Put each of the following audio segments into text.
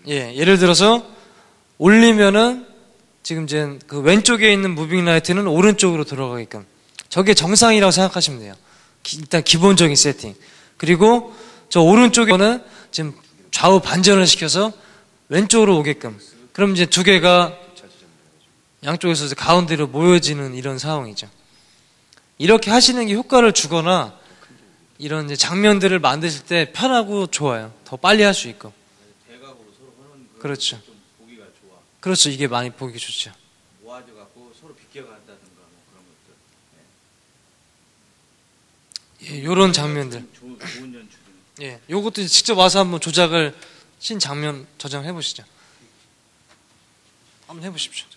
예, 예를 들어서 올리면은 지금 이제 그 왼쪽에 있는 무빙 라이트는 오른쪽으로 들어가게끔, 저게 정상이라고 생각하시면 돼요. 일단 기본적인 세팅. 그리고 저 오른쪽에는 지금 좌우 반전을 시켜서 왼쪽으로 오게끔. 그럼 이제 두 개가 양쪽에서 이제 가운데로 모여지는 이런 상황이죠. 이렇게 하시는 게 효과를 주거나 이런 이제 장면들을 만드실 때 편하고 좋아요. 더 빨리 할 수 있고. 대각으로 서로 하는 거 그렇죠. 좀 보기가 좋아. 그렇죠. 이게 많이 보기 좋죠. 모아져 갖고 서로 비껴간다든가 뭐 그런 것들. 예, 요런 장면들. 좋은 연출이. 예, 요것도 직접 와서 한번 조작을 신 장면 저장해 보시죠. 한번 해보십시오.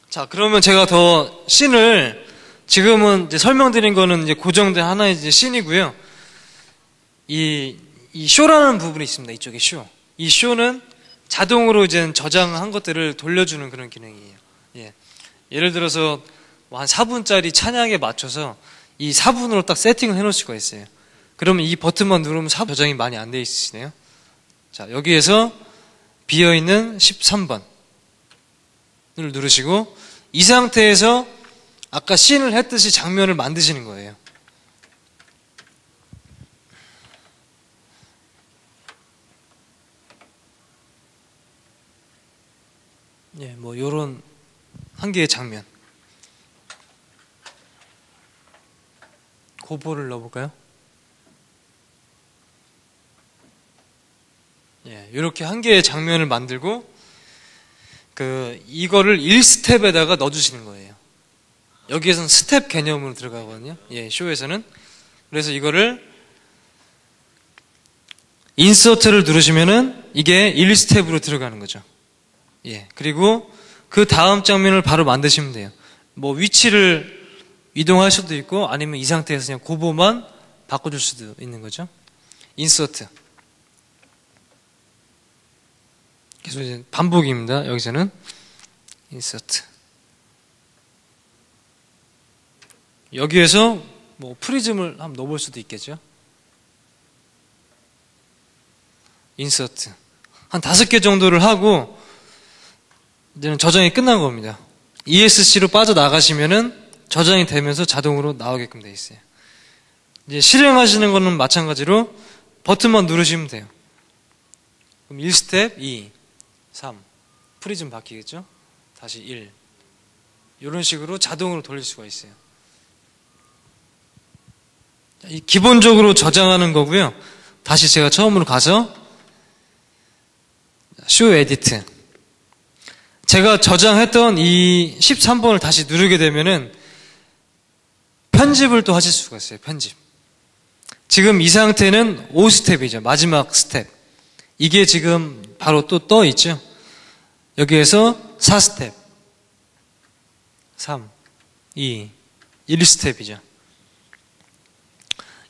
자, 그러면 제가 더 씬을 지금은 이제 설명드린 거는 이제 고정된 하나의 이제 씬이고요. 이 쇼라는 부분이 있습니다. 이쪽에 쇼. 이 쇼는 자동으로 이제 저장한 것들을 돌려주는 그런 기능이에요. 예. 예를 들어서 한 4분짜리 찬양에 맞춰서 이 4분으로 딱 세팅을 해놓을 수가 있어요. 그러면 이 버튼만 누르면 4분 저장이 많이 안 돼 있으시네요. 자, 여기에서 비어있는 13번을 누르시고 이 상태에서 아까 씬을 했듯이 장면을 만드시는 거예요. 예, 뭐 요런 한 개의 장면. 고보를 넣어볼까요? 예, 이렇게 한 개의 장면을 만들고 이거를 1스텝에다가 넣어주시는 거예요. 여기에서는 스텝 개념으로 들어가거든요. 예, 쇼에서는. 그래서 이거를 인서트를 누르시면은 이게 1스텝으로 들어가는 거죠. 예, 그리고 그 다음 장면을 바로 만드시면 돼요. 뭐 위치를 이동할 수도 있고 아니면 이 상태에서 그냥 고보만 바꿔줄 수도 있는 거죠. 인서트. 계속 이제 반복입니다. 여기서는 인서트. 여기에서 뭐 프리즘을 한번 넣어볼 수도 있겠죠. 인서트. 한 5개 정도를 하고 이제는 저장이 끝난 겁니다. ESC로 빠져나가시면은 저장이 되면서 자동으로 나오게끔 되어 있어요. 이제 실행하시는 거는 마찬가지로 버튼만 누르시면 돼요. 그럼 1스텝, 2, 3. 프리즘 바뀌겠죠? 다시 1. 이런 식으로 자동으로 돌릴 수가 있어요. 이 기본적으로 저장하는 거고요. 다시 제가 처음으로 가서 쇼 에디트. 제가 저장했던 이 13번을 다시 누르게 되면은 편집을 또 하실 수가 있어요. 편집. 지금 이 상태는 5스텝이죠. 마지막 스텝. 이게 지금 바로 또 떠 있죠. 여기에서 4스텝. 3, 2, 1스텝이죠.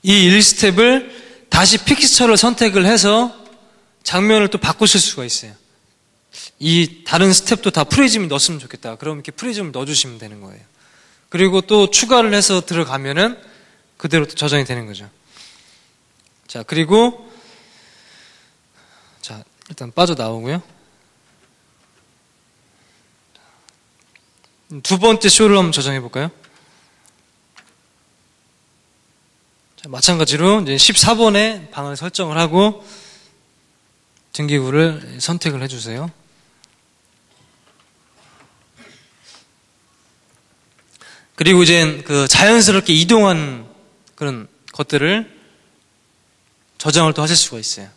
이 1스텝을 다시 픽스처를 선택을 해서 장면을 또 바꾸실 수가 있어요. 이 다른 스텝도 다 프리즘을 넣었으면 좋겠다. 그럼 이렇게 프리즘을 넣어주시면 되는 거예요. 그리고 또 추가를 해서 들어가면은 그대로 또 저장이 되는 거죠. 자, 그리고 자, 일단 빠져나오고요. 두 번째 쇼를 한번 저장해 볼까요? 자, 마찬가지로 이제 14번에 방을 설정을 하고 등기부를 선택을 해주세요. 그리고 이제 자연스럽게 이동한 그런 것들을 저장을 또 하실 수가 있어요.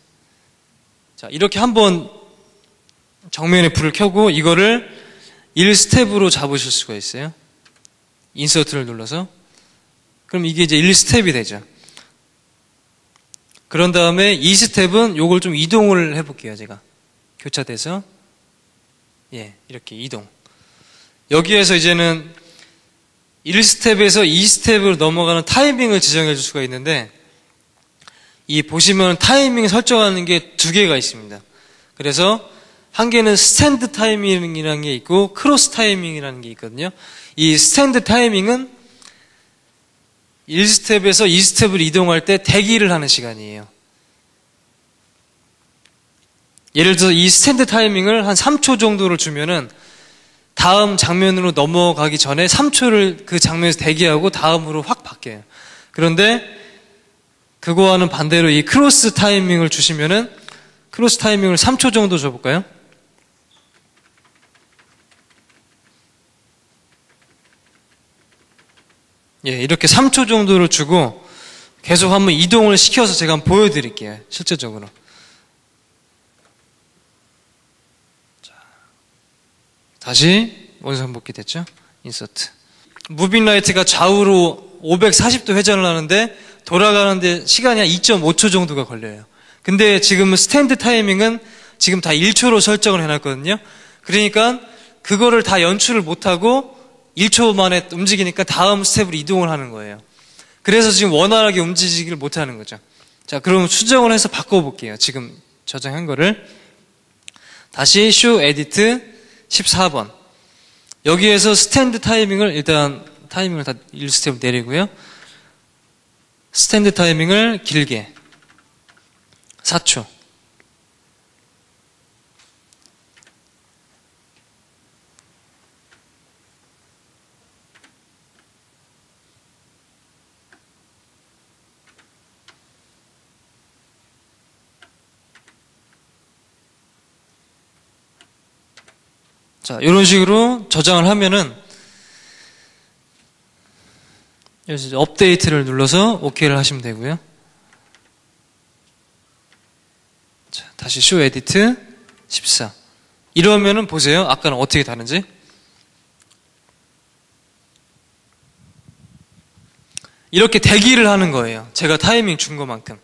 자, 이렇게 한번 정면에 불을 켜고 이거를 1스텝으로 잡으실 수가 있어요. 인서트를 눌러서. 그럼 이게 이제 1스텝이 되죠. 그런 다음에 2스텝은 요걸 좀 이동을 해볼게요, 제가. 교차돼서. 예, 이렇게 이동. 여기에서 이제는 1스텝에서 2스텝으로 넘어가는 타이밍을 지정해 줄 수가 있는데, 이 보시면 타이밍 설정하는 게 2개가 있습니다. 그래서 한 개는 스탠드 타이밍이라는 게 있고 크로스 타이밍이라는 게 있거든요. 이 스탠드 타이밍은 1스텝에서 2스텝을 이동할 때 대기를 하는 시간이에요. 예를 들어서 이 스탠드 타이밍을 한 3초 정도를 주면은 다음 장면으로 넘어가기 전에 3초를 그 장면에서 대기하고 다음으로 확 바뀌어요. 그런데 그거와는 반대로 이 크로스 타이밍을 주시면은 크로스 타이밍을 3초 정도 줘볼까요? 예, 이렇게 3초 정도를 주고 계속 한번 이동을 시켜서 제가 한번 보여드릴게요. 실제적으로. 자, 다시 원상 복귀됐죠? 인서트. 무빙 라이트가 좌우로 540도 회전을 하는데 돌아가는데 시간이 한 2.5초 정도가 걸려요. 근데 지금 스탠드 타이밍은 지금 다 1초로 설정을 해놨거든요. 그러니까 그거를 다 연출을 못하고 1초 만에 움직이니까 다음 스텝으로 이동을 하는 거예요. 그래서 지금 원활하게 움직이지를 못하는 거죠. 자, 그럼 수정을 해서 바꿔볼게요. 지금 저장한 거를. 다시 쇼 에디트 14번. 여기에서 스탠드 타이밍을 일단 타이밍을 다 1스텝 내리고요. 스탠드 타이밍을 길게 4초. 자, 이런 식으로 저장을 하면은 여기서 업데이트를 눌러서 OK를 하시면 되고요. 자, 다시 쇼 에디트 14. 이러면은 보세요. 아까는 어떻게 다른지. 이렇게 대기를 하는 거예요. 제가 타이밍 준 것만큼.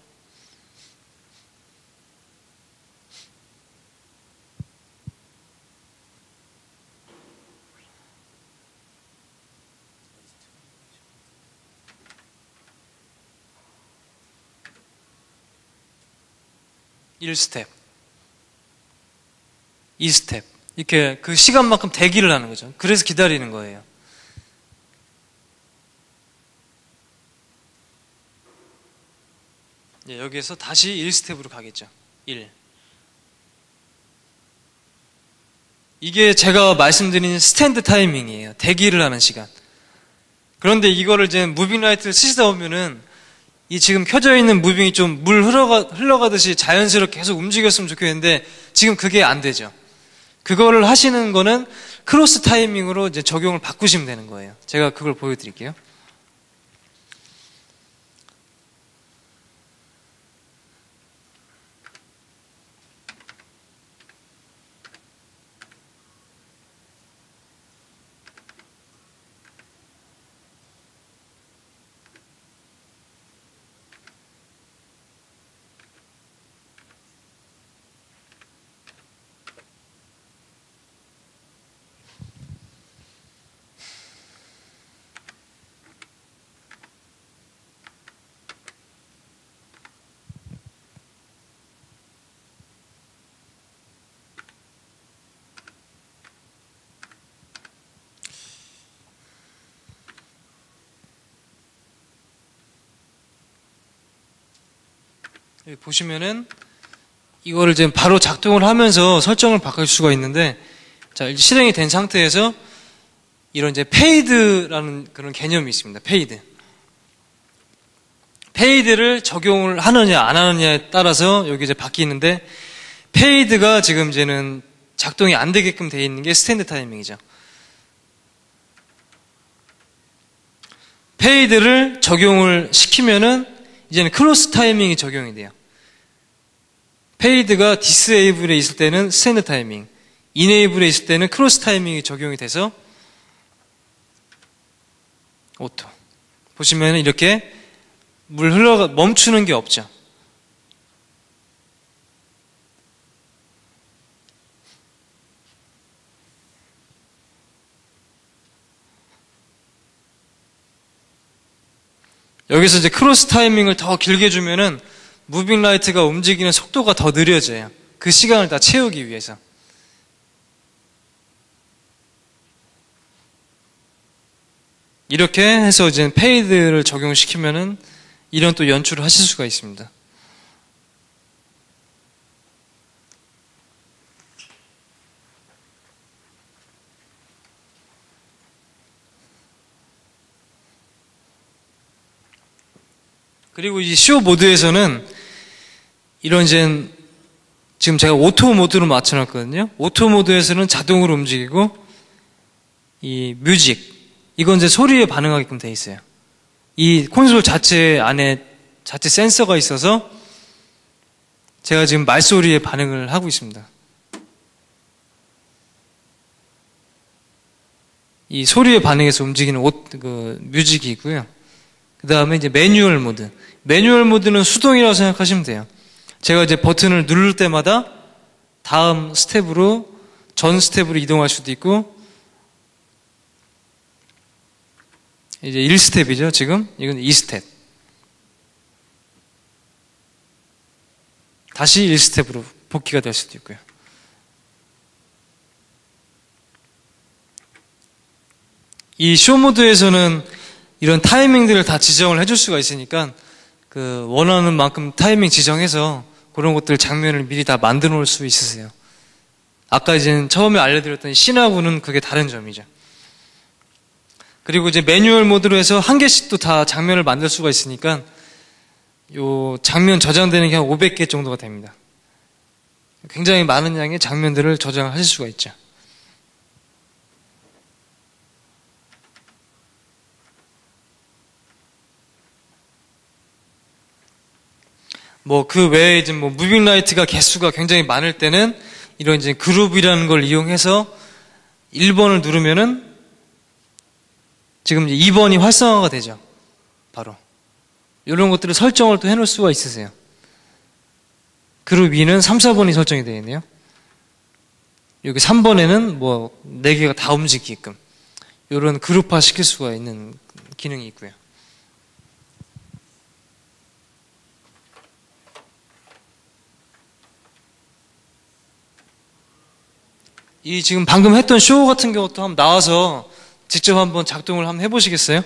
일 스텝, 2스텝 이렇게 그 시간만큼 대기를 하는 거죠. 그래서 기다리는 거예요. 예, 여기에서 다시 1스텝으로 가겠죠. 1. 이게 제가 말씀드린 스탠드 타이밍이에요. 대기를 하는 시간. 그런데 이거를 이제 무빙 라이트를 쓰시다 보면은 이 지금 켜져 있는 무빙이 좀 물 흘러가듯이 자연스럽게 계속 움직였으면 좋겠는데 지금 그게 안 되죠. 그거를 하시는 거는 크로스 타이밍으로 이제 적용을 바꾸시면 되는 거예요. 제가 그걸 보여드릴게요. 여기 보시면은 이거를 지금 바로 작동을 하면서 설정을 바꿀 수가 있는데, 자, 이제 실행이 된 상태에서 이런 이제 페이드라는 그런 개념이 있습니다. 페이드. 페이드를 적용을 하느냐 안 하느냐에 따라서 여기 이제 바뀌는데, 페이드가 지금 이제는 작동이 안 되게끔 되어 있는 게 스탠드 타이밍이죠. 페이드를 적용을 시키면은 이제는 크로스 타이밍이 적용이 돼요. 페이드가 디스에이블에 있을 때는 스탠드 타이밍, 이네이블에 있을 때는 크로스 타이밍이 적용이 돼서 오토. 보시면 이렇게 물 멈추는 게 없죠. 여기서 이제 크로스 타이밍을 더 길게 주면은 무빙 라이트가 움직이는 속도가 더 느려져요. 그 시간을 다 채우기 위해서. 이렇게 해서 이제 페이드를 적용시키면은 이런 또 연출을 하실 수가 있습니다. 그리고 이 쇼 모드에서는 이런 이제 지금 제가 오토 모드로 맞춰놨거든요. 오토 모드에서는 자동으로 움직이고 이 뮤직 이건 이제 소리에 반응하게끔 돼 있어요. 이 콘솔 자체 안에 자체 센서가 있어서 제가 지금 말소리에 반응을 하고 있습니다. 이 소리에 반응해서 움직이는 뮤직이 있고요. 그 다음에 이제 매뉴얼 모드. 매뉴얼 모드는 수동이라고 생각하시면 돼요. 제가 이제 버튼을 누를 때마다 다음 스텝으로, 전 스텝으로 이동할 수도 있고, 이제 1스텝이죠, 지금. 이건 2스텝. 다시 1스텝으로 복귀가 될 수도 있고요. 이 쇼 모드에서는 이런 타이밍들을 다 지정을 해줄 수가 있으니까 그 원하는 만큼 타이밍 지정해서 그런 것들 장면을 미리 다 만들어 놓을 수 있으세요. 아까 이제 처음에 알려드렸던 씬하고는 그게 다른 점이죠. 그리고 이제 매뉴얼 모드로 해서 한 개씩 또 다 장면을 만들 수가 있으니까 요 장면 저장되는 게 한 500개 정도가 됩니다. 굉장히 많은 양의 장면들을 저장하실 수가 있죠. 뭐 그 외에 이제 뭐 무빙 라이트가 개수가 굉장히 많을 때는 이런 이제 그룹이라는 걸 이용해서 1번을 누르면은 지금 이제 2번이 활성화가 되죠. 바로. 이런 것들을 설정을 또 해놓을 수가 있으세요. 그룹 2는 3, 4번이 설정이 되어 있네요. 여기 3번에는 뭐 4개가 다 움직이게끔 이런 그룹화 시킬 수가 있는 기능이 있고요. 이 지금 방금 했던 쇼 같은 경우도 한번 나와서 직접 한번 작동을 한번 해보시겠어요?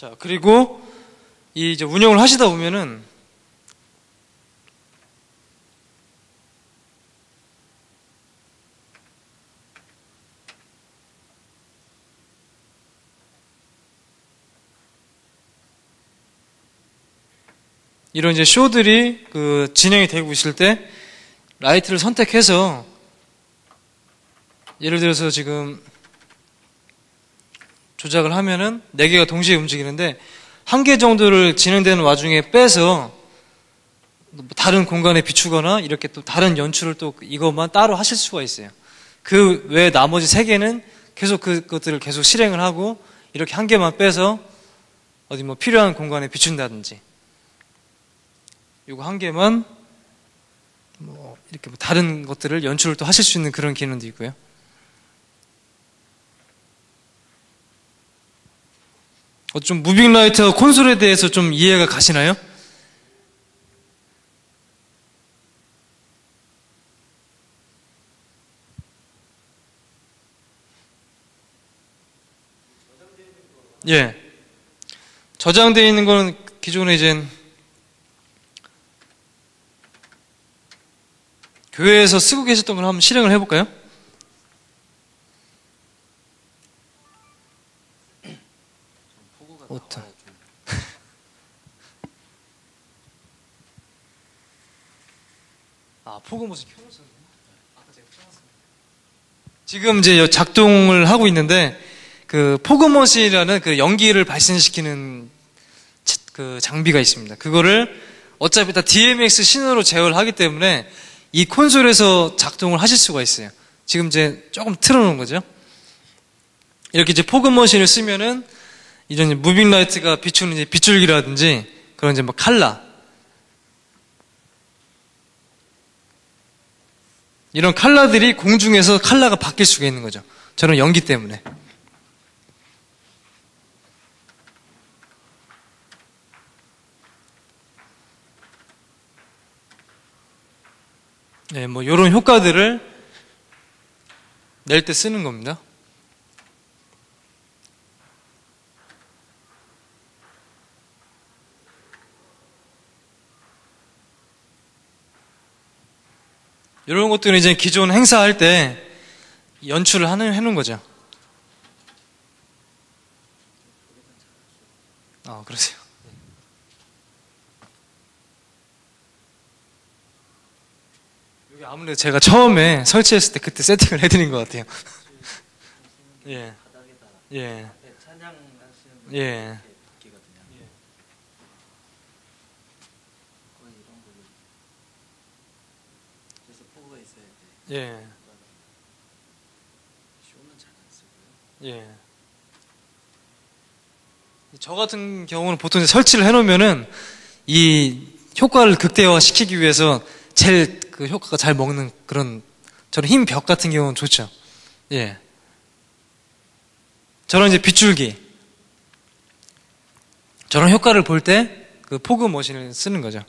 자, 그리고 이 이제 운영을 하시다 보면은 이런 이제 쇼들이 그 진행이 되고 있을 때 라이트를 선택해서 예를 들어서 지금 조작을 하면은 4개가 동시에 움직이는데 1개 정도를 진행되는 와중에 빼서 다른 공간에 비추거나 이렇게 또 다른 연출을 또 이것만 따로 하실 수가 있어요. 그 외에 나머지 3개는 계속 그것들을 계속 실행을 하고 이렇게 1개만 빼서 어디 뭐 필요한 공간에 비춘다든지 이거 1개만 뭐 이렇게 뭐 다른 것들을 연출을 또 하실 수 있는 그런 기능도 있고요. 좀 무빙 라이트와 콘솔에 대해서 좀 이해가 가시나요? 예. 저장되어 있는 거는 기존에 이제 교회에서 쓰고 계셨던 걸 한번 실행을 해볼까요? 어떤 포그 모습 켜놓으셨네요. 아까 제가 켜놨습니다. 지금 이제 작동을 하고 있는데 그 포그머신이라는 그 연기를 발생시키는 그 장비가 있습니다. 그거를 어차피 다 DMX 신호로 제어를 하기 때문에 이 콘솔에서 작동을 하실 수가 있어요. 지금 이제 조금 틀어놓은 거죠. 이렇게 이제 포그 머신을 쓰면은 이런 무빙 라이트가 비추는 이제 빗줄기라든지 그런 이제 뭐 칼라 이런 칼라들이 공중에서 칼라가 바뀔 수가 있는 거죠. 저런 연기 때문에. 네, 뭐 이런 효과들을 낼 때 쓰는 겁니다. 이런 것들은 이제 기존 행사할 때 연출을 해놓은 거죠. 그러세요. 여기 아무래도 제가 처음에 설치했을 때 그때 세팅을 해드린 것 같아요. 예. 예. 찬양하시는 예. 바뀌거든요. 거의 이런 부분. 그래서 포부가 있어야 돼. 예. 쇼는 잘 안 쓰고요. 예. 저 같은 경우는 보통 이제 설치를 해놓으면은 이 효과를 극대화 시키기 위해서 제일 그 효과가 잘 먹는 그런 저런 흰 벽 같은 경우는 좋죠. 예. 저런 이제 빗줄기. 저런 효과를 볼 때 그 포그 머신을 쓰는 거죠.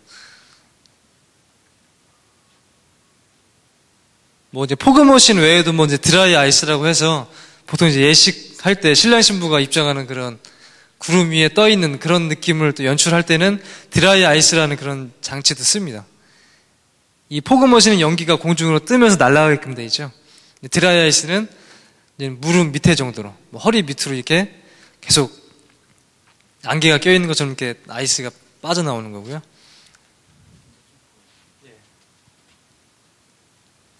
뭐 이제 포그 머신 외에도 뭐 이제 드라이 아이스라고 해서 보통 이제 예식할 때 신랑 신부가 입장하는 그런 구름 위에 떠 있는 그런 느낌을 또 연출할 때는 드라이 아이스라는 그런 장치도 씁니다. 이 포그 머신은 연기가 공중으로 뜨면서 날아가게끔 되어 있죠. 드라이 아이스는 이제 무릎 밑에 정도로, 뭐 허리 밑으로 이렇게 계속 안개가 껴있는 것처럼 이렇게 아이스가 빠져나오는 거고요.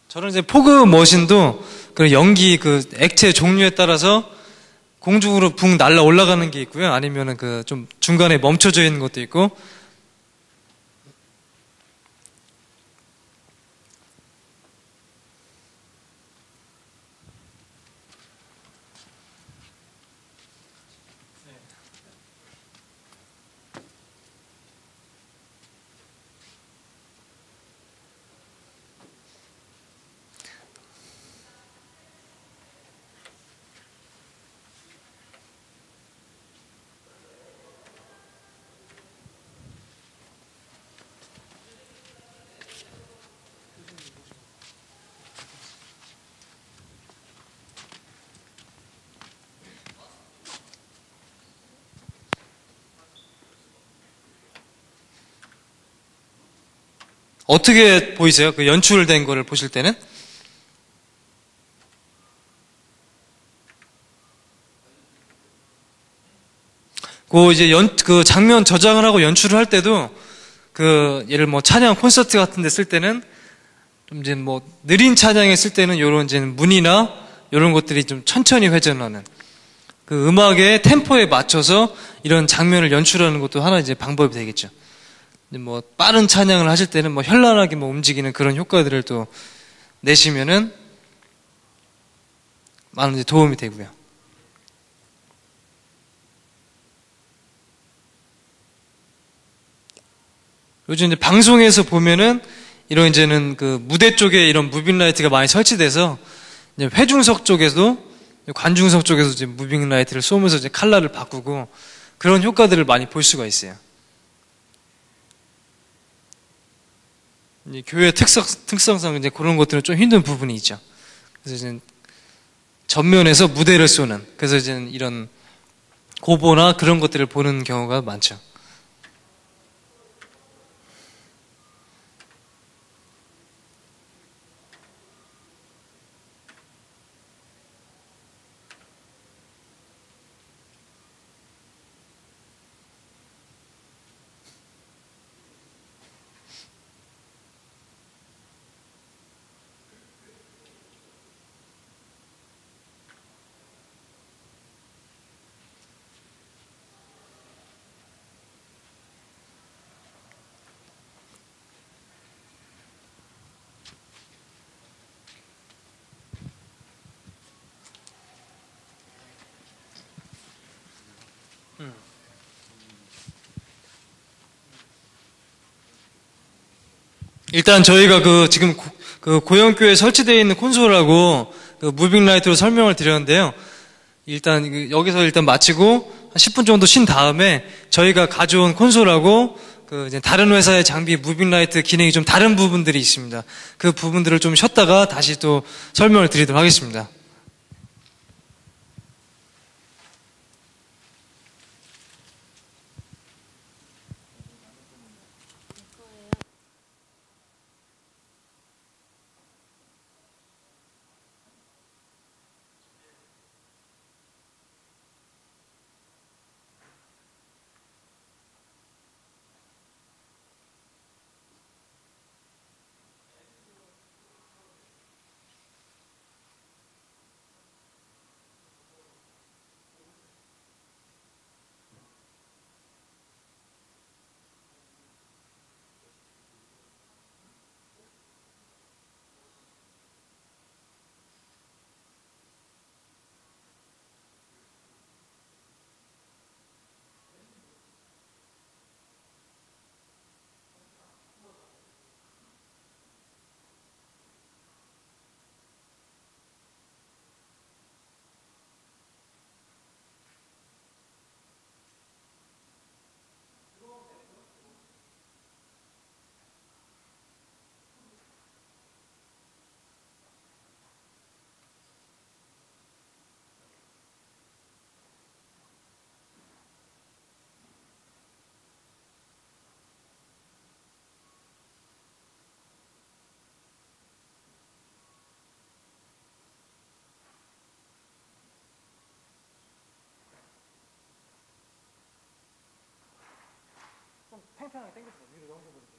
저런 이제 포그 머신도 그 연기 그 액체 종류에 따라서 공중으로 붕 날아 올라가는 게 있고요. 아니면은 그 좀 중간에 멈춰져 있는 것도 있고. 어떻게 보이세요? 그 연출된 거를 보실 때는? 그 이제 그 장면 저장을 하고 연출을 할 때도 그 예를 뭐 찬양 콘서트 같은 데 쓸 때는 좀 이제 뭐 느린 찬양에 쓸 때는 요런 이제 문이나 요런 것들이 좀 천천히 회전하는 그 음악의 템포에 맞춰서 이런 장면을 연출하는 것도 하나 이제 방법이 되겠죠. 뭐 빠른 찬양을 하실 때는 뭐 현란하게 뭐 움직이는 그런 효과들을 또 내시면은 많은 이제 도움이 되고요. 요즘 이제 방송에서 보면은 이런 이제는 그 무대 쪽에 이런 무빙 라이트가 많이 설치돼서 이제 회중석 쪽에서도 관중석 쪽에서 이제 무빙 라이트를 쏘면서 이제 컬러를 바꾸고 그런 효과들을 많이 볼 수가 있어요. 이제 교회 특성상 이제 그런 것들은 좀 힘든 부분이 있죠. 그래서 이제 전면에서 무대를 쏘는, 그래서 이제 이런 고보나 그런 것들을 보는 경우가 많죠. 일단 저희가 그 지금 그 고영교에 설치되어 있는 콘솔하고 그 무빙 라이트로 설명을 드렸는데요. 일단 여기서 일단 마치고 한 10분 정도 쉰 다음에 저희가 가져온 콘솔하고 그 이제 다른 회사의 장비 무빙 라이트 기능이 좀 다른 부분들이 있습니다. 그 부분들을 좀 쉬었다가 다시 또 설명을 드리도록 하겠습니다. 팽팽하게 당겼어. 위로 넘겨버리고.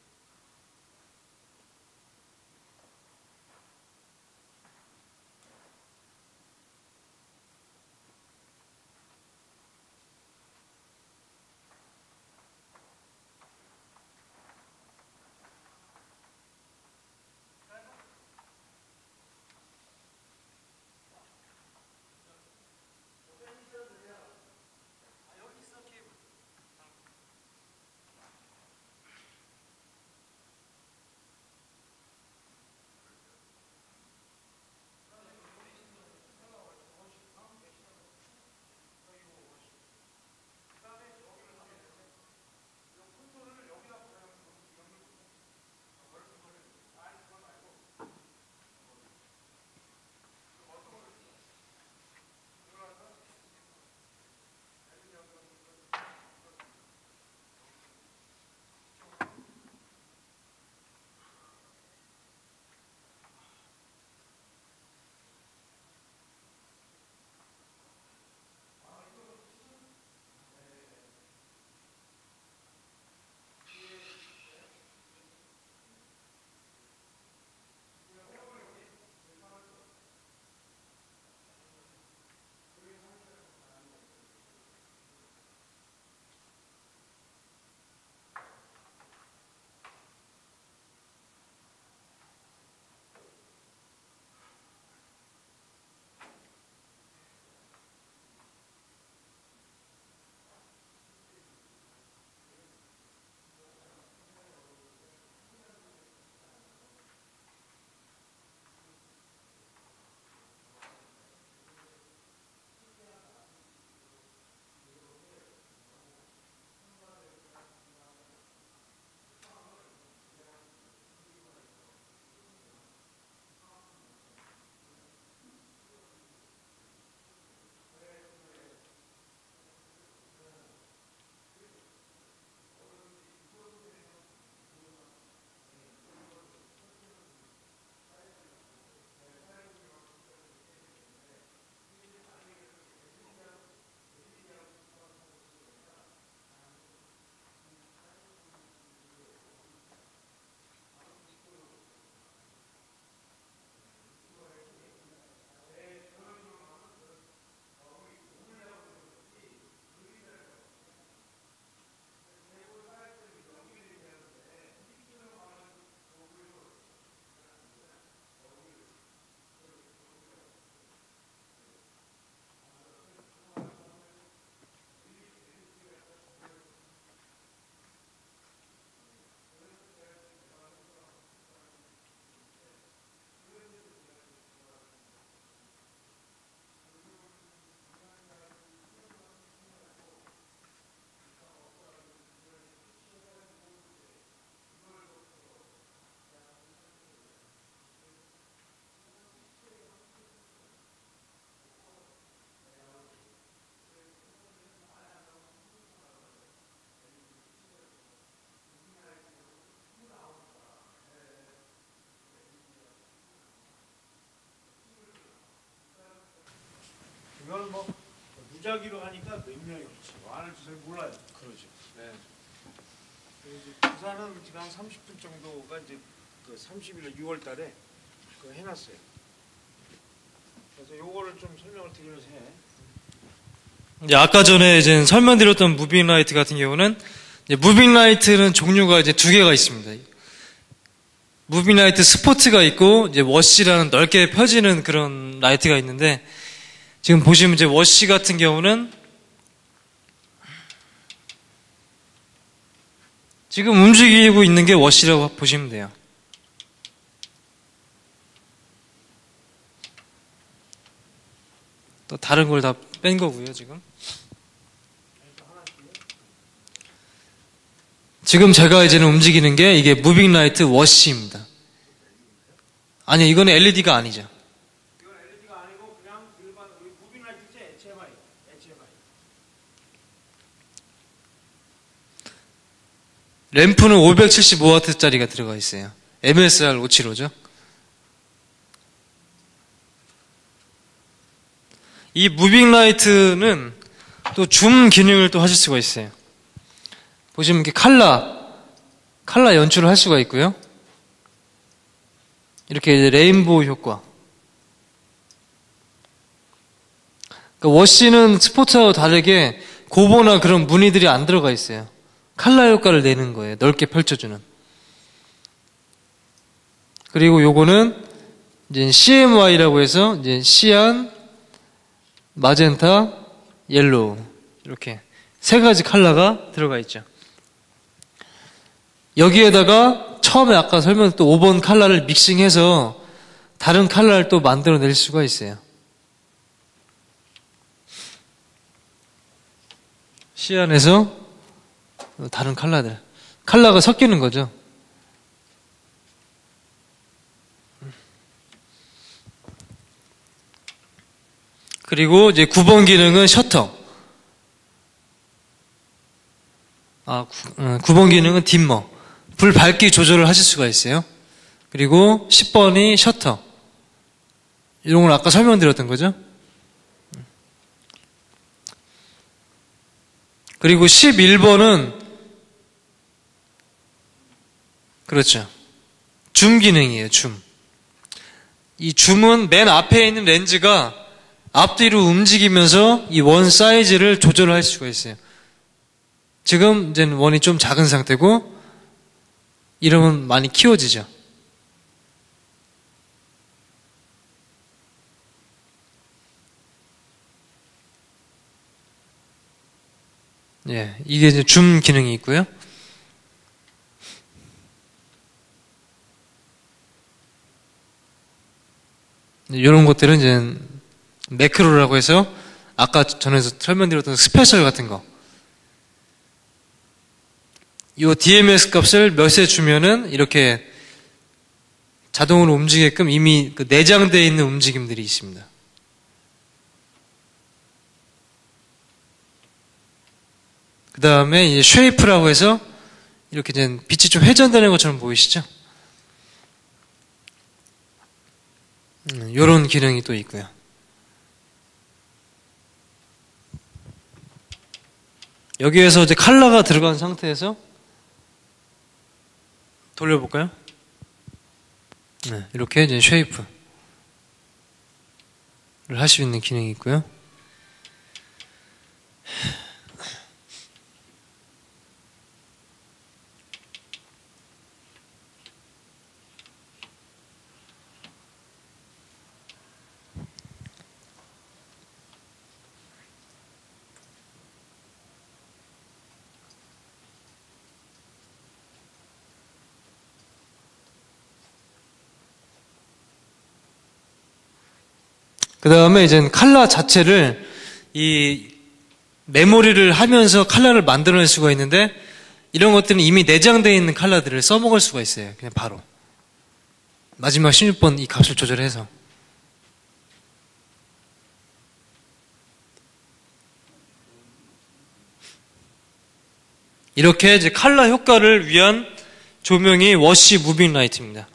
무작위로 하니까 몇 명이 없지. 안을 잘 몰라요. 그러죠. 네. 그래서 부산은 지금 한 30분 정도가 이제 그 30일 6월 달에 그거 해놨어요. 그래서 요거를 좀 설명을 드리면서 해. 이제 아까 전에 이제 설명드렸던 무빙 라이트 같은 경우는 이제 무빙 라이트는 종류가 이제 두 개가 있습니다. 무빙 라이트 스포트가 있고 이제 워시라는 넓게 펴지는 그런 라이트가 있는데 지금 보시면 이제 워시 같은 경우는 지금 움직이고 있는 게 워시라고 보시면 돼요. 또 다른 걸 다 뺀 거고요, 지금. 지금 제가 이제는 움직이는 게 이게 무빙 라이트 워시입니다. 아니요, 이거는 LED가 아니죠. 이건 LED가 아니고 그냥 일반 우리 무빙 라이트지 HMI. 램프는 575W짜리가 들어가 있어요. MSR 575죠. 이 무빙 라이트는 또 줌 기능을 또 하실 수가 있어요. 보시면 이렇게 칼라 연출을 할 수가 있고요. 이렇게 이제 레인보우 효과. 그러니까 워시는 스포츠하고 다르게 고보나 그런 무늬들이 안 들어가 있어요. 칼라 효과를 내는 거예요. 넓게 펼쳐주는. 그리고 요거는 이제 CMY라고 해서 이제 시안, 마젠타, 옐로우 이렇게 세 가지 컬러가 들어가 있죠. 여기에다가 처음에 아까 설명했던 또 5번 컬러를 믹싱해서 다른 컬러를 또 만들어낼 수가 있어요. 시안에서 다른 컬러가 섞이는 거죠. 그리고 이제 9번 기능은 셔터. 9번 기능은 딤머. 불 밝기 조절을 하실 수가 있어요. 그리고 10번이 셔터. 이런 걸 아까 설명드렸던 거죠. 그리고 11번은 그렇죠. 줌 기능이에요. 줌. 이 줌은 맨 앞에 있는 렌즈가 앞뒤로 움직이면서 이 원 사이즈를 조절할 수가 있어요. 지금 이제 원이 좀 작은 상태고 이러면 많이 키워지죠. 예, 이게 이제 줌 기능이 있고요. 이런 것들은 이제 매크로라고 해서 아까 전에서 설명드렸던 스페셜 같은 거. 이 DMS 값을 몇에 주면은 이렇게 자동으로 움직이게끔 이미 그 내장되어 있는 움직임들이 있습니다. 그 다음에 이제 쉐이프라고 해서 이렇게 이제 빛이 좀 회전되는 것처럼 보이시죠? 이런 기능이 또 있고요. 여기에서 이제 컬러가 들어간 상태에서 돌려볼까요? 네, 이렇게 이제 쉐이프를 할 수 있는 기능이 있고요. 그 다음에 이제 컬러 자체를 이 메모리를 하면서 컬러를 만들어낼 수가 있는데 이런 것들은 이미 내장되어 있는 컬러들을 써먹을 수가 있어요. 그냥 바로. 마지막 16번 이 값을 조절해서. 이렇게 이제 컬러 효과를 위한 조명이 워시 무빙 라이트입니다.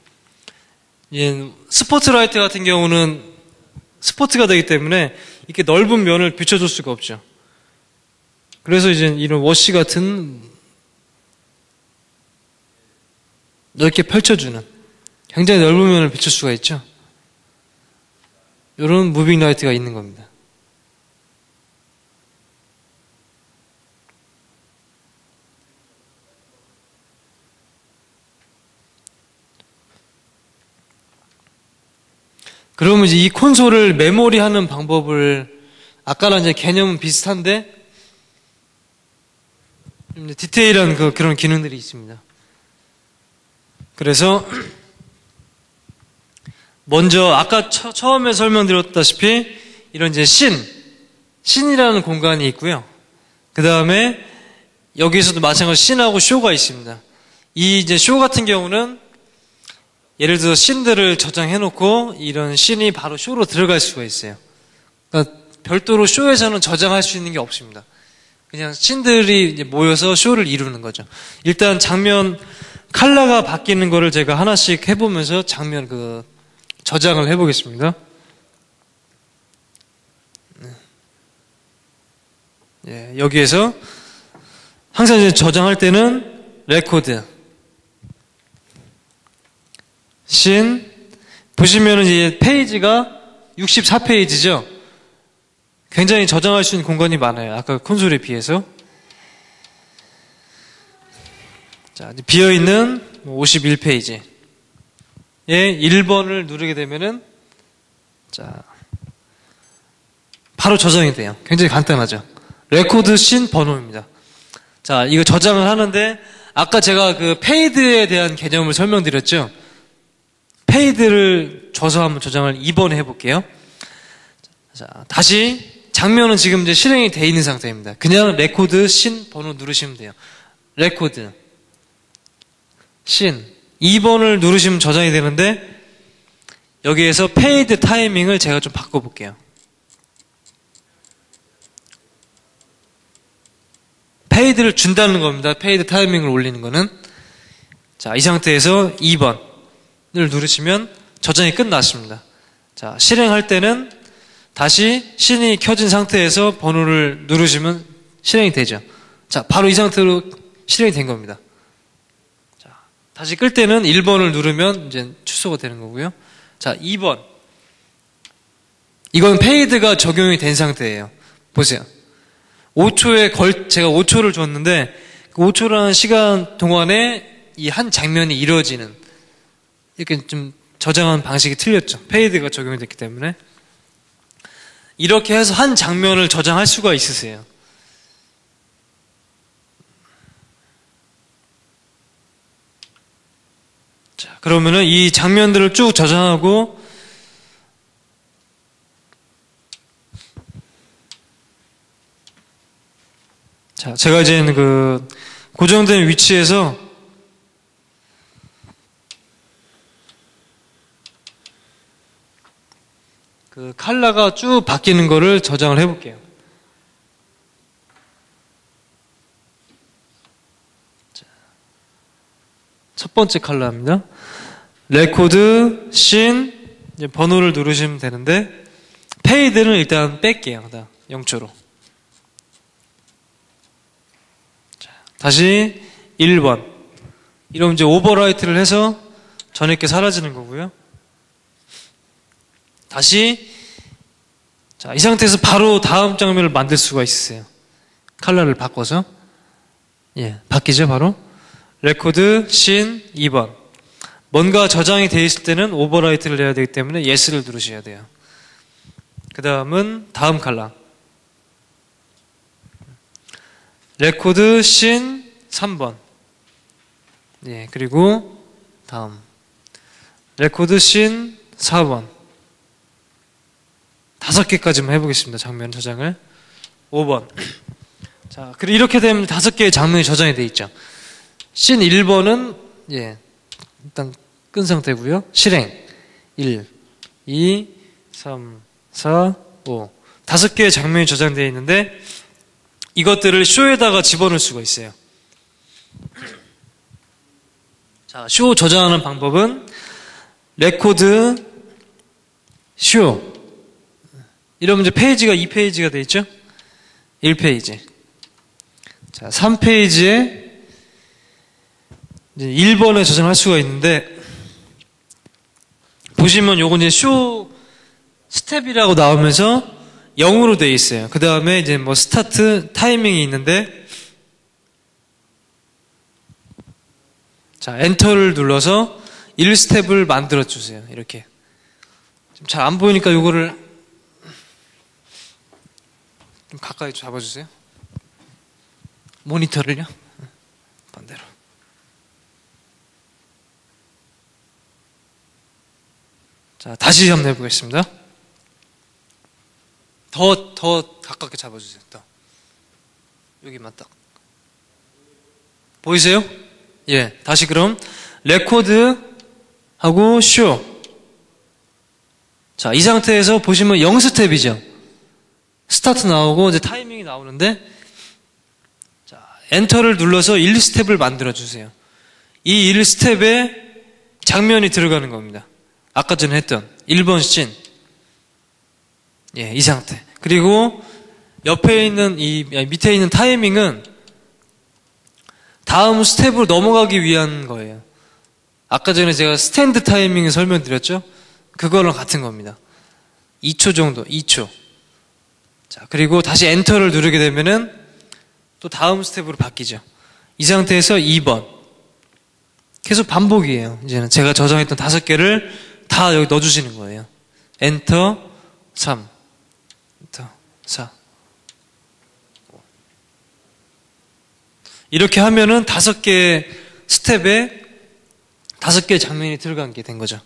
스포트라이트 같은 경우는 스포트가 되기 때문에 이렇게 넓은 면을 비춰줄 수가 없죠. 그래서 이제 이런 워시 같은 넓게 펼쳐주는 굉장히 넓은 면을 비출 수가 있죠. 이런 무빙 라이트가 있는 겁니다. 그러면 이제 이 콘솔을 메모리하는 방법을 아까랑 이제 개념은 비슷한데 좀 디테일한 그런 기능들이 있습니다. 그래서 먼저 아까 처음에 설명드렸다시피 이런 이제 신이라는 공간이 있고요. 그 다음에 여기서도 마찬가지로 신하고 쇼가 있습니다. 이 이제 쇼 같은 경우는 예를 들어서 씬들을 저장해놓고 이런 씬이 바로 쇼로 들어갈 수가 있어요. 그러니까 별도로 쇼에서는 저장할 수 있는 게 없습니다. 그냥 씬들이 이제 모여서 쇼를 이루는 거죠. 일단 장면 컬러가 바뀌는 거를 제가 하나씩 해보면서 장면 저장을 해보겠습니다. 예, 여기에서 항상 이제 저장할 때는 레코드 씬 보시면은 이제 페이지가 64페이지죠. 굉장히 저장할 수 있는 공간이 많아요. 아까 콘솔에 비해서. 자, 비어있는 51페이지. 예, 1번을 누르게 되면은, 자, 바로 저장이 돼요. 굉장히 간단하죠. 레코드 씬 번호입니다. 자, 이거 저장을 하는데, 아까 제가 그 페이드에 대한 개념을 설명드렸죠. 페이드를 줘서 한번 저장을 2번에 해볼게요. 자, 다시 장면은 지금 이제 실행이 되어 있는 상태입니다. 그냥 레코드 씬 번호 누르시면 돼요. 레코드 씬 2번을 누르시면 저장이 되는데 여기에서 페이드 타이밍을 제가 좀 바꿔볼게요. 페이드를 준다는 겁니다. 페이드 타이밍을 올리는 거는. 자, 이 상태에서 2번을 누르시면 저장이 끝났습니다. 자, 실행할 때는 다시 씬이 켜진 상태에서 번호를 누르시면 실행이 되죠. 자, 바로 이 상태로 실행이 된 겁니다. 자, 다시 끌 때는 1번을 누르면 이제 취소가 되는 거고요. 자, 2번. 이건 페이드가 적용이 된 상태예요. 보세요. 5초에 제가 5초를 줬는데 그 5초라는 시간 동안에 이 한 장면이 이루어지는 이렇게 좀 저장한 방식이 틀렸죠. 페이드가 적용이 됐기 때문에. 이렇게 해서 한 장면을 저장할 수가 있으세요. 자, 그러면은 이 장면들을 쭉 저장하고 자, 제가 이제 그 고정된 위치에서 그 컬러가 쭉 바뀌는 거를 저장을 해볼게요. 자, 첫 번째 컬러입니다. 레코드, 씬, 이제 번호를 누르시면 되는데 페이드는 일단 뺄게요. 0초로. 자, 다시 1번. 이러면 이제 오버라이트를 해서 전액게 사라지는 거고요. 다시 자, 이 상태에서 바로 다음 장면을 만들 수가 있으세요. 컬러를 바꿔서 바뀌죠 바로. 레코드, 씬, 2번. 뭔가 저장이 되어 있을 때는 오버라이트를 해야 되기 때문에 yes를 누르셔야 돼요. 그 다음은 다음 컬러. 레코드, 씬, 3번. 그리고 다음. 레코드, 씬, 4번. 5개까지만 해보겠습니다. 장면 저장을. 5번. 자, 그리고 이렇게 되면 5개의 장면이 저장이 되어 있죠. 씬 1번은, 일단 끈 상태고요. 실행. 1, 2, 3, 4, 5. 5개의 장면이 저장되어 있는데, 이것들을 쇼에다가 집어넣을 수가 있어요. 자, 쇼 저장하는 방법은, 레코드, 쇼. 이러면 이제 페이지가 2페이지가 돼 있죠? 1페이지. 자, 3페이지에 이제 1번에 저장할 수가 있는데, 보시면 요건 이제 쇼 스텝이라고 나오면서 0으로 돼 있어요. 그 다음에 이제 뭐 스타트 타이밍이 있는데, 자, 엔터를 눌러서 1스텝을 만들어 주세요. 이렇게. 좀 잘 안 보이니까 요거를 좀 가까이 잡아주세요. 모니터를요. 반대로. 자, 다시 한번 해보겠습니다. 더 가깝게 잡아주세요. 더. 여기만 딱. 보이세요? 예. 다시 그럼, 레코드 하고 쇼. 자, 이 상태에서 보시면 0스텝이죠. 스타트 나오고, 이제 타이밍이 나오는데, 자, 엔터를 눌러서 1스텝을 만들어주세요. 이 1스텝에 장면이 들어가는 겁니다. 아까 전에 했던 1번 씬. 예, 이 상태. 그리고 옆에 있는 밑에 있는 타이밍은 다음 스텝으로 넘어가기 위한 거예요. 아까 전에 제가 스탠드 타이밍을 설명드렸죠? 그거랑 같은 겁니다. 2초 정도, 2초. 자, 그리고 다시 엔터를 누르게 되면은 또 다음 스텝으로 바뀌죠. 이 상태에서 2번. 계속 반복이에요. 이제는 제가 저장했던 5개를 다 여기 넣어주시는 거예요. 엔터 3, 엔터 4. 이렇게 하면은 5개 스텝에 5개의 장면이 들어간 게 된 거죠.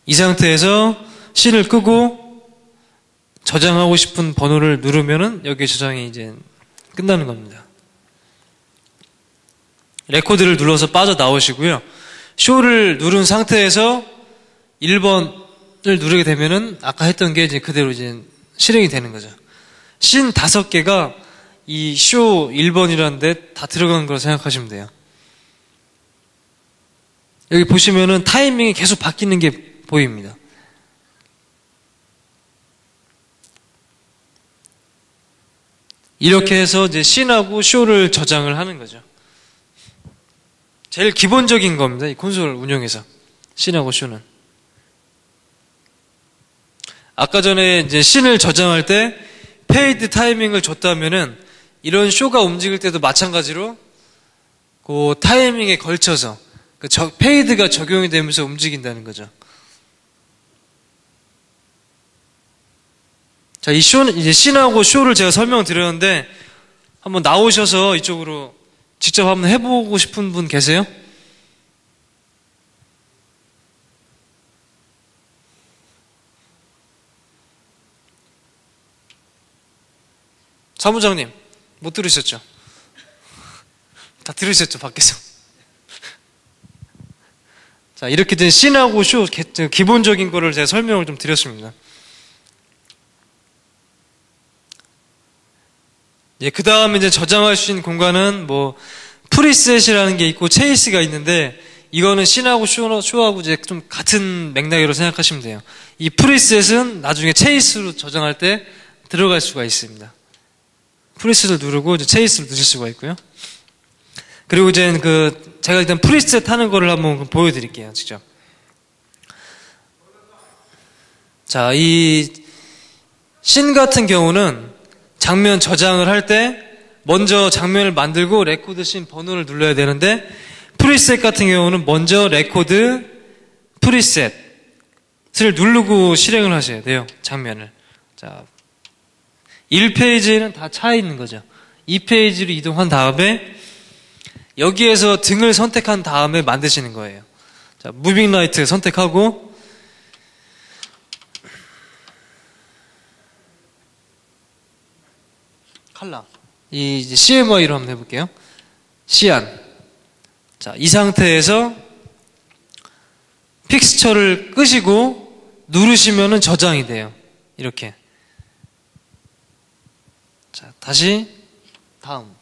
이 상태에서 씬을 끄고 저장하고 싶은 번호를 누르면은 여기 저장이 이제 끝나는 겁니다. 레코드를 눌러서 빠져나오시고요. 쇼를 누른 상태에서 1번을 누르게 되면은 아까 했던 게 이제 그대로 이제 실행이 되는 거죠. 씬 5개가 이 쇼 1번이라는 데 다 들어간 걸 생각하시면 돼요. 여기 보시면은 타이밍이 계속 바뀌는 게 보입니다. 이렇게 해서 이제 씬하고 쇼를 저장을 하는 거죠. 제일 기본적인 겁니다. 이 콘솔 운영에서. 씬하고 쇼는. 아까 전에 이제 씬을 저장할 때 페이드 타이밍을 줬다면은 이런 쇼가 움직일 때도 마찬가지로 그 타이밍에 걸쳐서 그 페이드가 적용이 되면서 움직인다는 거죠. 자, 이 쇼는 이제 씬하고 쇼를 제가 설명을 드렸는데 한번 나오셔서 이쪽으로 직접 한번 해보고 싶은 분 계세요? 사무장님, 못 들으셨죠? 다 들으셨죠, 밖에서? 자, 이렇게 된 씬하고 쇼, 기본적인 거를 제가 설명을 좀 드렸습니다. 예, 그 다음에 이제 저장할 수 있는 공간은 뭐, 프리셋이라는 게 있고, 체이스가 있는데, 이거는 씬하고 쇼하고 이제 좀 같은 맥락으로 생각하시면 돼요. 이 프리셋은 나중에 체이스로 저장할 때 들어갈 수가 있습니다. 프리셋을 누르고 이제 체이스를 누실 수가 있고요. 그리고 이제 제가 일단 프리셋 하는 거를 한번 보여드릴게요, 직접. 자, 이 씬 같은 경우는 장면 저장을 할 때 먼저 장면을 만들고 레코드 씬 번호를 눌러야 되는데 프리셋 같은 경우는 먼저 레코드 프리셋을 누르고 실행을 하셔야 돼요, 장면을. 자, 1페이지에는 다 차 있는 거죠. 2페이지로 이동한 다음에 여기에서 등을 선택한 다음에 만드시는 거예요. 자, 무빙 라이트 선택하고 컬러. 이 CMY로 한번 해볼게요. 시안. 자, 이 상태에서 픽스처를 끄시고 누르시면은 저장이 돼요. 이렇게. 자, 다시 다음.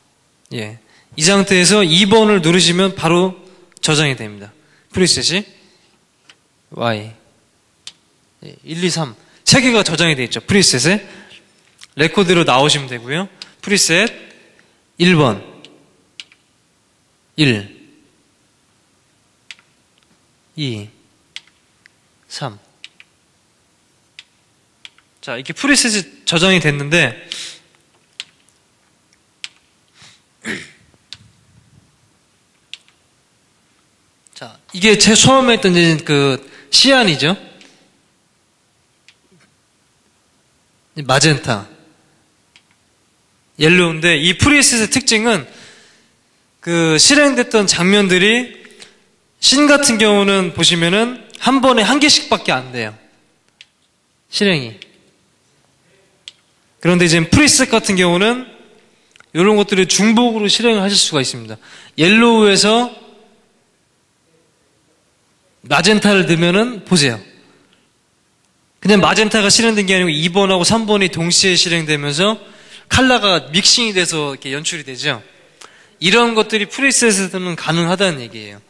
예. 이 상태에서 2번을 누르시면 바로 저장이 됩니다. 프리셋이 Y 1, 2, 3 3개가 저장이 되어 있죠. 프리셋에. 레코드로 나오시면 되고요. 프리셋 1번 1 2 3 자, 이렇게 프리셋이 저장이 됐는데 자, 이게 제 처음에 했던 이제 그 시안이죠. 마젠타, 옐로우인데 이 프리셋의 특징은 그 실행됐던 장면들이 신 같은 경우는 보시면은 한 번에 1개씩밖에 안 돼요. 실행이. 그런데 이제 프리셋 같은 경우는 이런 것들을 중복으로 실행을 하실 수가 있습니다. 옐로우에서 마젠타를 넣으면은 보세요. 그냥 마젠타가 실행된 게 아니고 2번하고 3번이 동시에 실행되면서 컬러가 믹싱이 돼서 이렇게 연출이 되죠. 이런 것들이 프리셋에서는 가능하다는 얘기예요.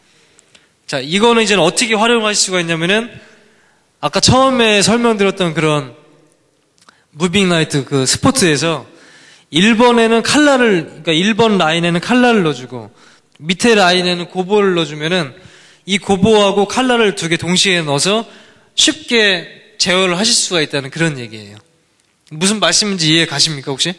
자, 이거는 이제 어떻게 활용하실 수가 있냐면은 아까 처음에 설명드렸던 그런 무빙 라이트 그 스포트에서 1번에는 컬러를, 그러니까 1번 라인에는 컬러를 넣어주고 밑에 라인에는 고보를 넣어주면은 이 고보하고 컬러를 2개 동시에 넣어서 쉽게 제어를 하실 수가 있다는 그런 얘기예요. 무슨 말씀인지 이해 가십니까, 혹시?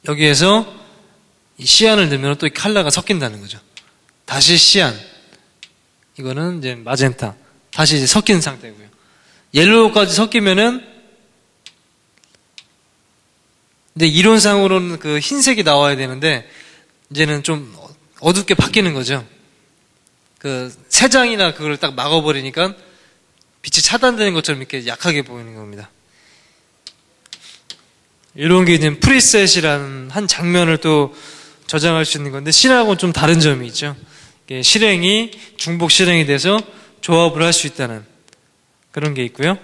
여기에서 이 시안을 넣으면 또 이 컬러가 섞인다는 거죠. 다시 시안. 이거는 이제 마젠타. 다시 이제 섞인 상태고요. 옐로우까지 섞이면은 근데 이론상으로는 그 흰색이 나와야 되는데 이제는 좀 어둡게 바뀌는 거죠. 그 세 장이나 그걸 딱 막아버리니까 빛이 차단되는 것처럼 이렇게 약하게 보이는 겁니다. 이런 게 이제 프리셋이라는 한 장면을 또 저장할 수 있는 건데 신하고는 좀 다른 점이 있죠. 실행이 중복 실행이 돼서 조합을 할 수 있다는 그런 게 있고요.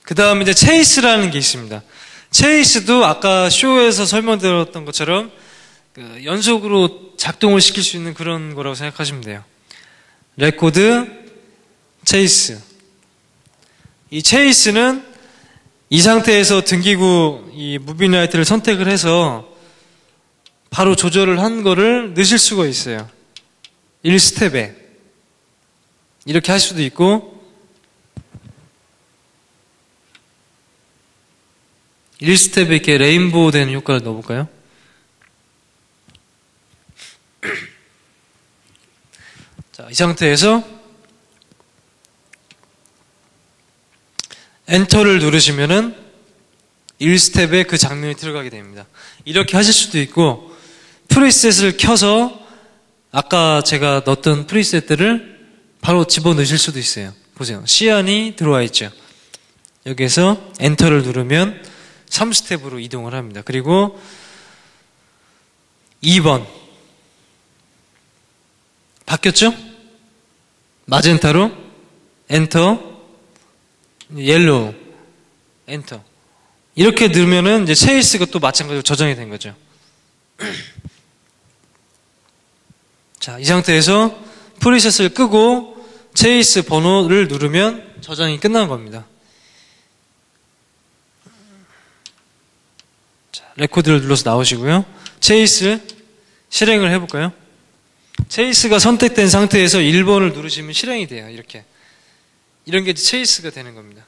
그 다음 이제 체이스라는 게 있습니다. 체이스도 아까 쇼에서 설명드렸던 것처럼 그 연속으로 작동을 시킬 수 있는 그런 거라고 생각하시면 돼요. 레코드, 체이스. 이 체이스는 이 상태에서 등기구 이 무빙 라이트를 선택을 해서 바로 조절을 한 거를 넣으실 수가 있어요. 1스텝에. 이렇게 할 수도 있고 1스텝에 이렇게 레인보우 되는 효과를 넣어볼까요? 자, 이 상태에서 엔터를 누르시면은 1스텝에 그 장면이 들어가게 됩니다. 이렇게 하실 수도 있고 프리셋을 켜서 아까 제가 넣었던 프리셋들을 바로 집어넣으실 수도 있어요. 보세요. 시안이 들어와 있죠. 여기에서 엔터를 누르면 3스텝으로 이동을 합니다. 그리고 2번 바뀌었죠? 마젠타로 엔터, 옐로우 엔터 이렇게 넣으면은 이제 체이스가 또 마찬가지로 저장이 된 거죠. 자, 이 상태에서 프리셋을 끄고 체이스 번호를 누르면 저장이 끝난 겁니다. 자, 레코드를 눌러서 나오시고요. 체이스 실행을 해볼까요? 체이스가 선택된 상태에서 1번을 누르시면 실행이 돼요. 이렇게. 이런 게 체이스가 되는 겁니다.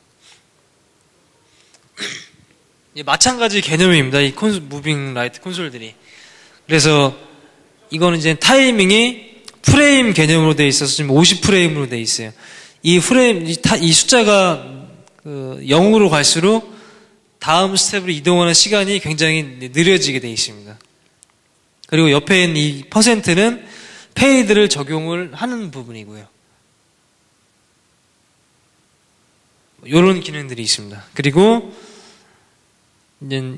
마찬가지 개념입니다. 이 무빙 라이트 콘솔들이. 그래서 이거는 이제 타이밍이 프레임 개념으로 되어 있어서 지금 50프레임으로 되어 있어요. 이 프레임, 이 숫자가 0으로 갈수록 다음 스텝으로 이동하는 시간이 굉장히 느려지게 되어 있습니다. 그리고 옆에 있는 이 퍼센트는 페이드를 적용을 하는 부분이고요. 이런 기능들이 있습니다. 그리고 이제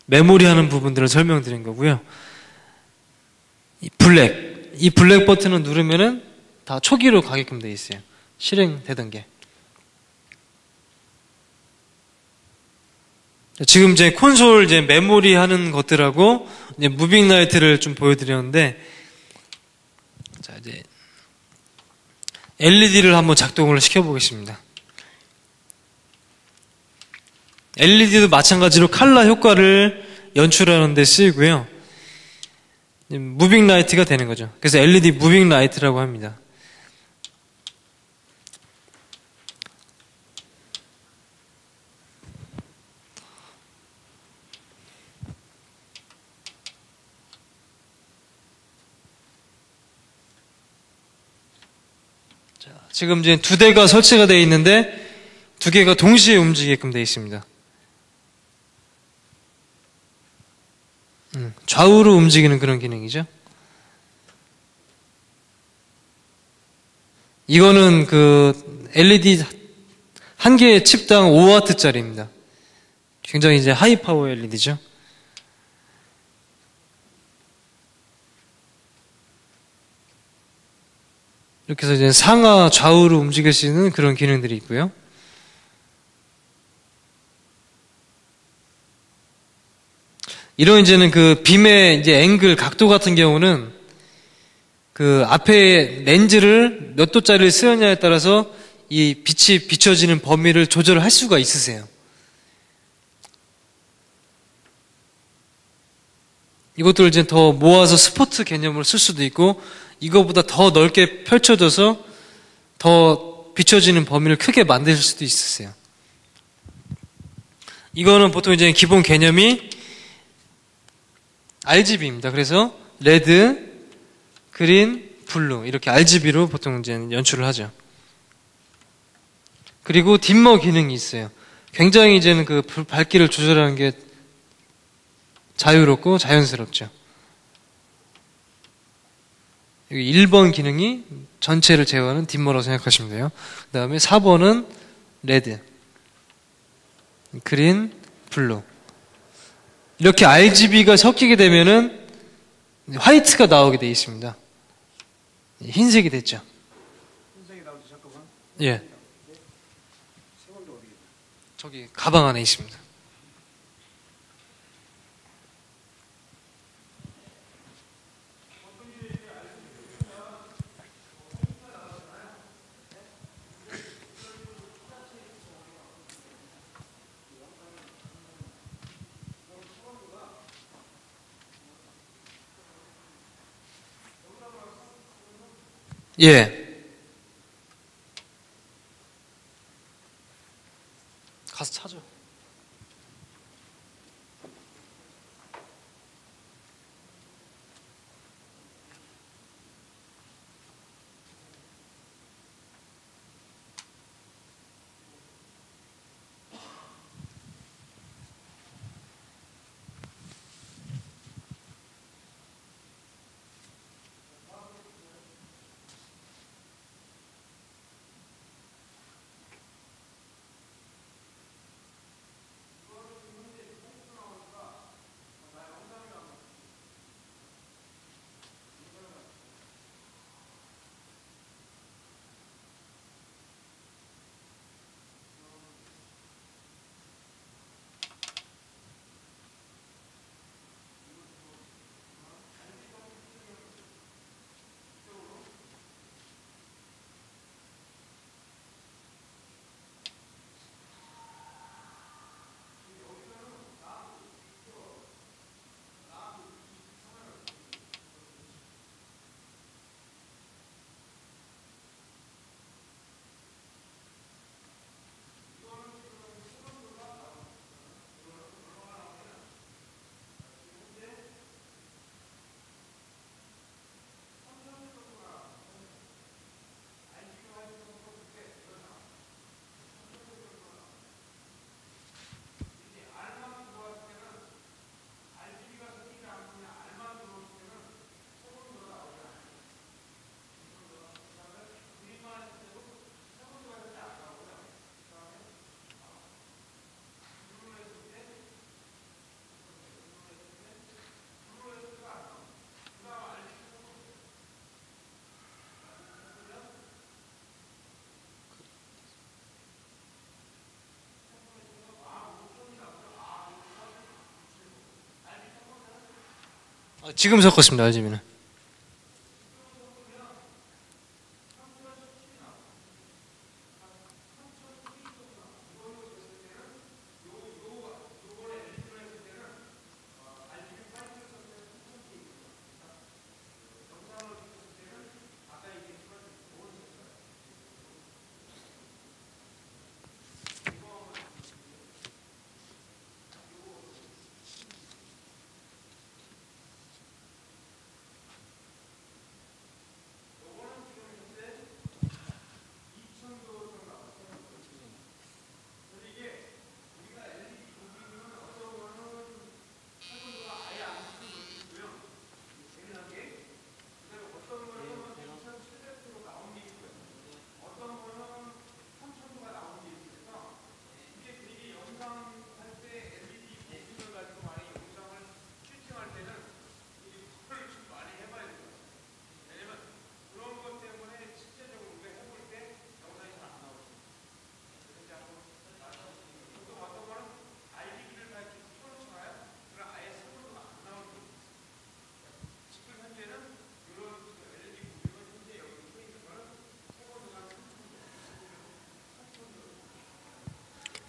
메모리 하는 부분들을 설명드린 거고요. 이 블랙 버튼을 누르면은 다 초기로 가게끔 되어 있어요. 실행되던 게. 지금 이제 콘솔 이제 메모리 하는 것들하고 이제 무빙 라이트를 좀 보여드렸는데, 자 이제 LED를 한번 작동을 시켜보겠습니다. LED도 마찬가지로 칼라 효과를 연출하는 데 쓰이고요. 무빙 라이트가 되는 거죠. 그래서 LED 무빙 라이트라고 합니다. 자, 지금 이제 두 대가 설치가 되어 있는데 두 개가 동시에 움직이게끔 되어 있습니다. 좌우로 움직이는 그런 기능이죠. 이거는 그 LED 한 개의 칩당 5W짜리입니다. 굉장히 이제 하이 파워 LED죠. 이렇게 해서 이제 상하 좌우로 움직일 수 있는 그런 기능들이 있고요. 이런 이제는 그 빔의 이제 앵글, 각도 같은 경우는 그 앞에 렌즈를 몇 도짜리를 쓰느냐에 따라서 이 빛이 비춰지는 범위를 조절할 수가 있으세요. 이것들을 이제 더 모아서 스포트 개념으로 쓸 수도 있고, 이거보다 더 넓게 펼쳐져서 더 비춰지는 범위를 크게 만드실 수도 있으세요. 이거는 보통 이제 기본 개념이 RGB입니다. 그래서 레드, 그린, 블루 이렇게 RGB로 보통 이제 연출을 하죠. 그리고 딤머 기능이 있어요. 굉장히 이제는 그 밝기를 조절하는 게 자유롭고 자연스럽죠. 여기 1번 기능이 전체를 제어하는 딤머라고 생각하시면 돼요. 그 다음에 4번은 레드, 그린, 블루. 이렇게 RGB가 섞이게 되면은 화이트가 나오게 되어 있습니다. 흰색이 됐죠. 흰색이 나오죠. 잠깐만. 예. 세월도 어디? 저기 가방 안에 있습니다. 예. 가서 찾아. 지금 섞었습니다. RGB는.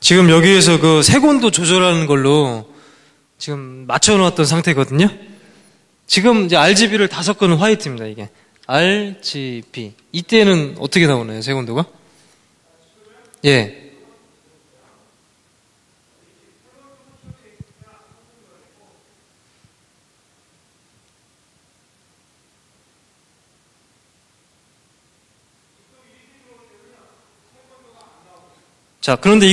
지금 여기에서 그 색온도 조절하는 걸로 지금 맞춰놓았던 상태거든요. 지금 이제 RGB를 다 섞은 화이트입니다, 이게. RGB. 이때는 어떻게 나오나요, 색온도가? 예. 자, 그런데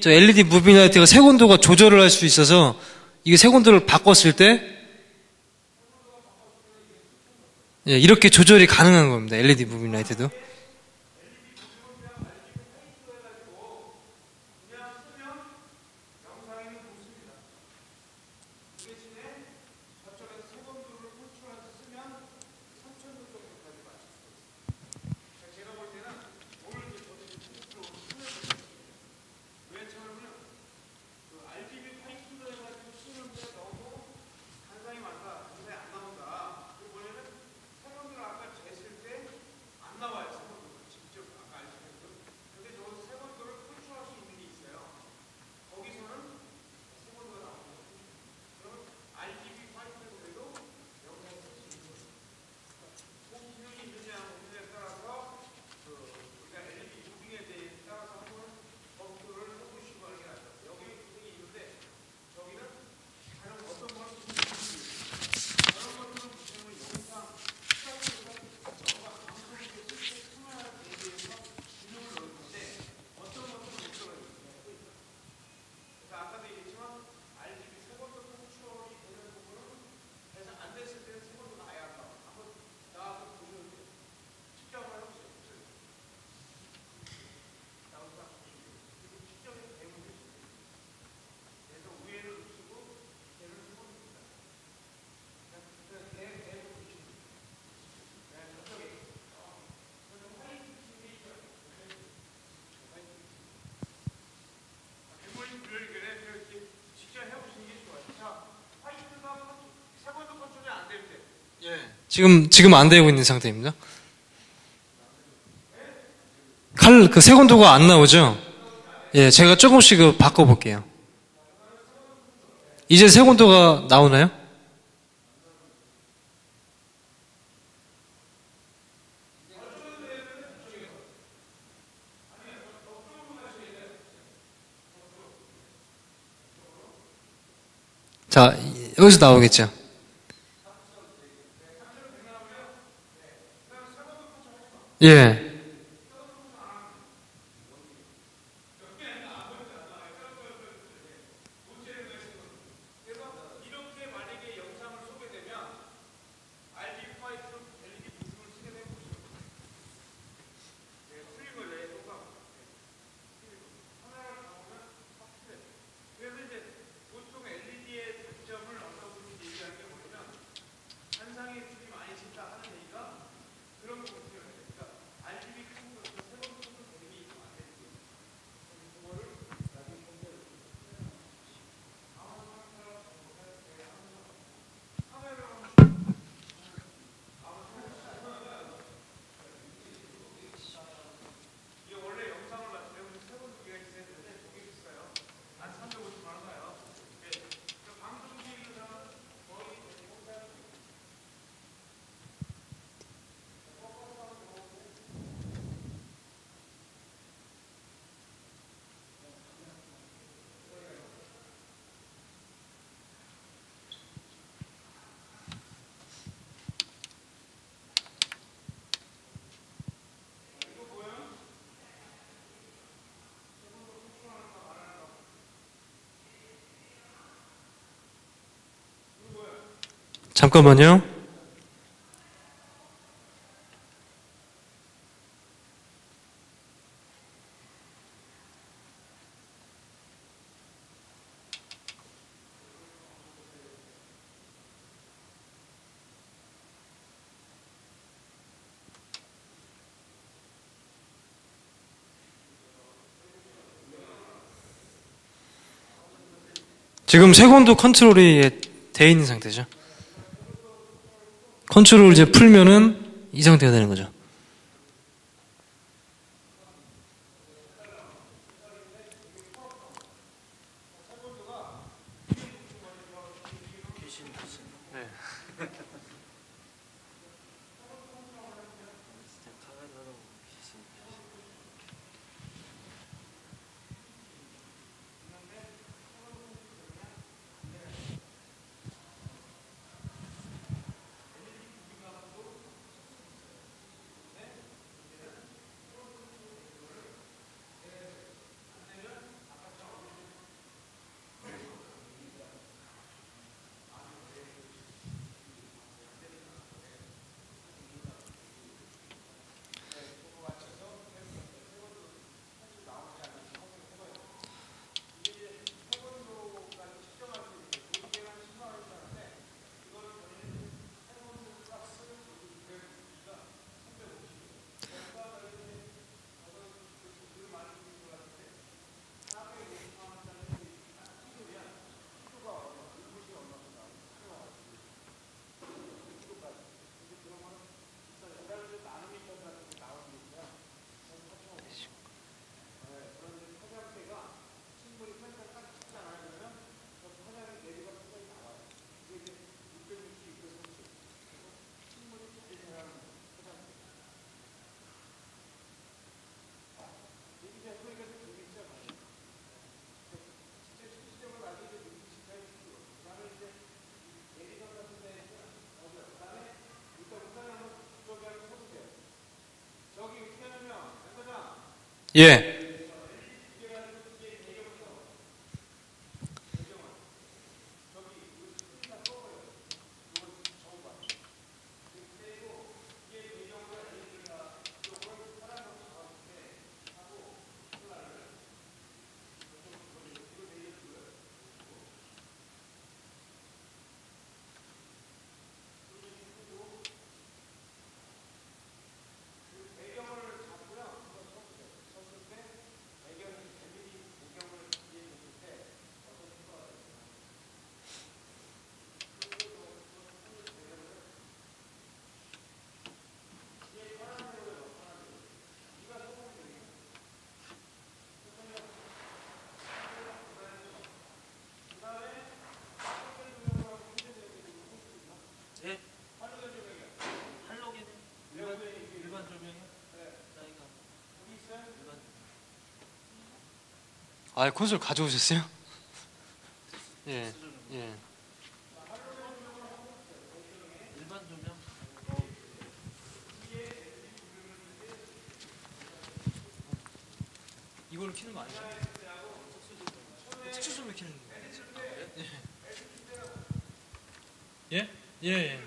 저 LED 무빙 라이트가 색온도가 조절을 할 수 있어서 이게 색온도를 바꿨을 때 예, 이렇게 조절이 가능한 겁니다. LED 무빙 라이트도. 지금 안 되고 있는 상태입니다. 그 색온도가 안 나오죠? 예, 제가 조금씩 바꿔볼게요. 이제 색온도가 나오나요? 자, 여기서 나오겠죠? 예. 잠깐만요. 지금 세곤도 컨트롤이 돼 있는 상태죠. 컨트롤 이제 풀면은 이 상태가 되는 거죠. 네. 진짜 카메라로 귀신. 예. 예? 할로겐 일반 조명이? 저희가 일반 아, 콘솔 가져오셨어요? 예. 수조명. 예. 일반 조명. 이걸로 키는 거 아니죠? 특수 조명 키는 거. 예? 예, 예.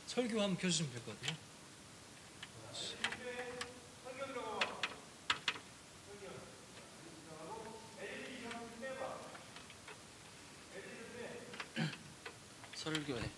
설교 한번 켜주시면 될 것 같아요. 설교회.